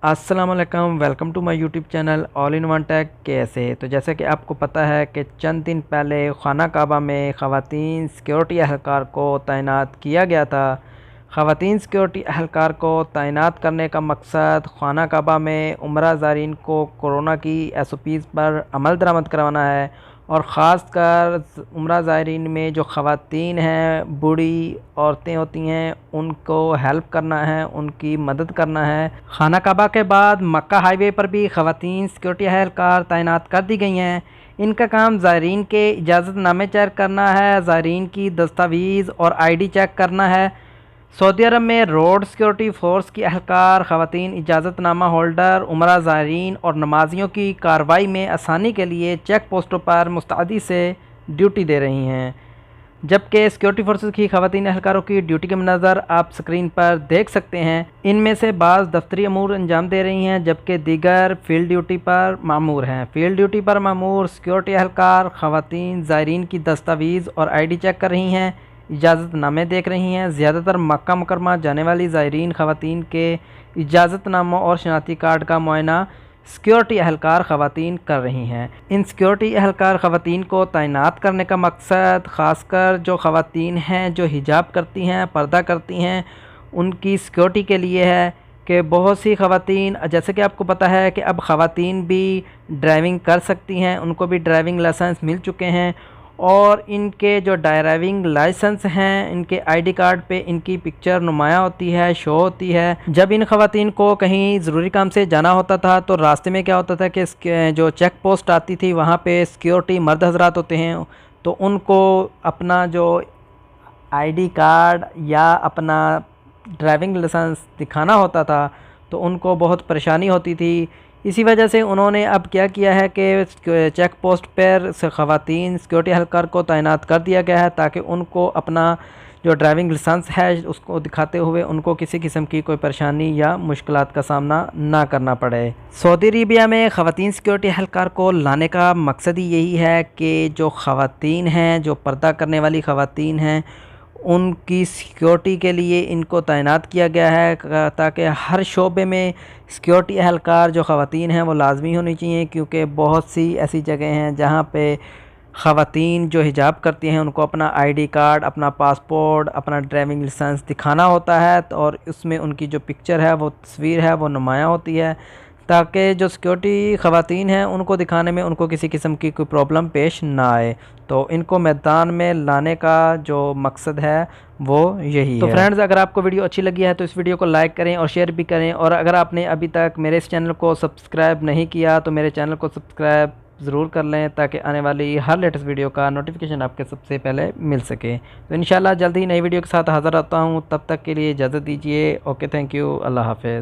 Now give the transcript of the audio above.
अस्सलामुअलैकुम, welcome to my YouTube channel all in one tech. कैसे तो जैसे कि आपको पता है कि चंद दिन पहले खाना काबा में ख़वातीन सिक्योरिटी एहलकार को तैनात किया गया था। ख़वातीन सिक्योरिटी एहलकार को तैनात करने का मकसद खाना काबा में उम्रा ज़ारीन को कोरोना की SOPs पर अमल दरामद करवाना है और ख़ास कर उम्रा ज़ायरीन में जो ख़वातीन हैं, बूढ़ी औरतें होती हैं, उनको हेल्प करना है, उनकी मदद करना है। खाना काबा के बाद मक्का हाईवे पर भी ख़वातीन सिक्योरिटी एहलकार तैनात कर दी गई हैं। इनका काम ज़ायरीन के इजाज़तनामे चेक करना है, ज़ायरीन की दस्तावेज़ और ID चेक करना है। सऊदी अरब में रोड सिक्योरिटी फ़ोर्स की एहलकार ख़वातीन इजाज़तनामा होल्डर, उमरा ज़ायरीन और नमाजियों की कार्रवाई में आसानी के लिए चेक पोस्टों पर मुस्तैदी से ड्यूटी दे रही हैं। जबकि सिक्योरिटी फोर्सेस की ख़वातीन एहलकारों की ड्यूटी के मंज़र आप स्क्रीन पर देख सकते हैं। इनमें से बाज़ दफ्तरी अमूर अंजाम दे रही हैं, जबकि दीगर फील्ड ड्यूटी पर मामूर हैं। फील्ड ड्यूटी पर मामूर सिक्योरिटी एहलकार ख़वातीन ज़ायरीन की दस्तावेज़ और ID चेक कर रही हैं, इजाज़तनामे देख रही हैं। ज़्यादातर मक्का मुकरमा जाने वाली ज़ायरीन ख़वातीन के इजाज़तनामा और शनाख्ती कार्ड का मुआयना सिक्योरिटी एहलकार ख़वातीन कर रही हैं। इन सिक्योरिटी एहलकार ख़वातीन को तैनात करने का मकसद ख़ासकर जो ख़वातीन हैं जो हिजाब करती हैं, पर्दा करती हैं, उनकी सिक्योरिटी के लिए है कि बहुत सी ख़वातीन, जैसे कि आपको पता है कि अब ख़वातीन भी ड्राइविंग कर सकती हैं, उनको भी ड्राइविंग लाइसेंस मिल चुके हैं और इनके जो ड्राइविंग लाइसेंस हैं, इनके ID कार्ड पे इनकी पिक्चर नुमायाँ होती है, शो होती है। जब इन ख़वातीन को कहीं ज़रूरी काम से जाना होता था तो रास्ते में क्या होता था कि जो चेक पोस्ट आती थी वहाँ पे सिक्योरिटी मर्द हजरात होते हैं, तो उनको अपना जो ID कार्ड या अपना ड्राइविंग लाइसेंस दिखाना होता था, तो उनको बहुत परेशानी होती थी। इसी वजह से उन्होंने अब क्या किया है कि चेक पोस्ट पर ख़वातीन सिक्योरिटी एहलकार को तैनात कर दिया गया है ताकि उनको अपना जो ड्राइविंग लाइसेंस है उसको दिखाते हुए उनको किसी किस्म की कोई परेशानी या मुश्किलात का सामना ना करना पड़े। सऊदी अरेबिया में ख़वातीन सिक्योरिटी एहलकार को लाने का मकसद ही यही है कि जो ख़वातीन हैं, जो पर्दा करने वाली ख़वातीन हैं, उनकी सिक्योरिटी के लिए इनको तैनात किया गया है ताकि हर शोबे में सिक्योरिटी एहलकार जो ख़वातीन हैं वो लाजमी होनी चाहिए, क्योंकि बहुत सी ऐसी जगह हैं जहाँ पे ख़वातीन जो हिजाब करती हैं उनको अपना ID कार्ड, अपना पासपोर्ट, अपना ड्राइविंग लाइसेंस दिखाना होता है और उसमें उनकी जो पिक्चर है, वो तस्वीर है, वो नुमायाँ होती है ताकि जो सिक्योरिटी ख़वातीन हैं उनको दिखाने में उनको किसी किस्म की कोई प्रॉब्लम पेश ना आए। तो इनको मैदान में लाने का जो मकसद है वो यही है। तो फ्रेंड्स, अगर आपको वीडियो अच्छी लगी है तो इस वीडियो को लाइक करें और शेयर भी करें, और अगर आपने अभी तक मेरे इस चैनल को सब्सक्राइब नहीं किया तो मेरे चैनल को सब्सक्राइब ज़रूर कर लें ताकि आने वाली हर लेटेस्ट वीडियो का नोटिफिकेशन आपके सबसे पहले मिल सके। तो इंशाल्लाह जल्द ही नई वीडियो के साथ हाज़िर आता हूँ, तब तक के लिए इजाज़त दीजिए। ओके, थैंक यू, अल्लाह हाफ़िज़।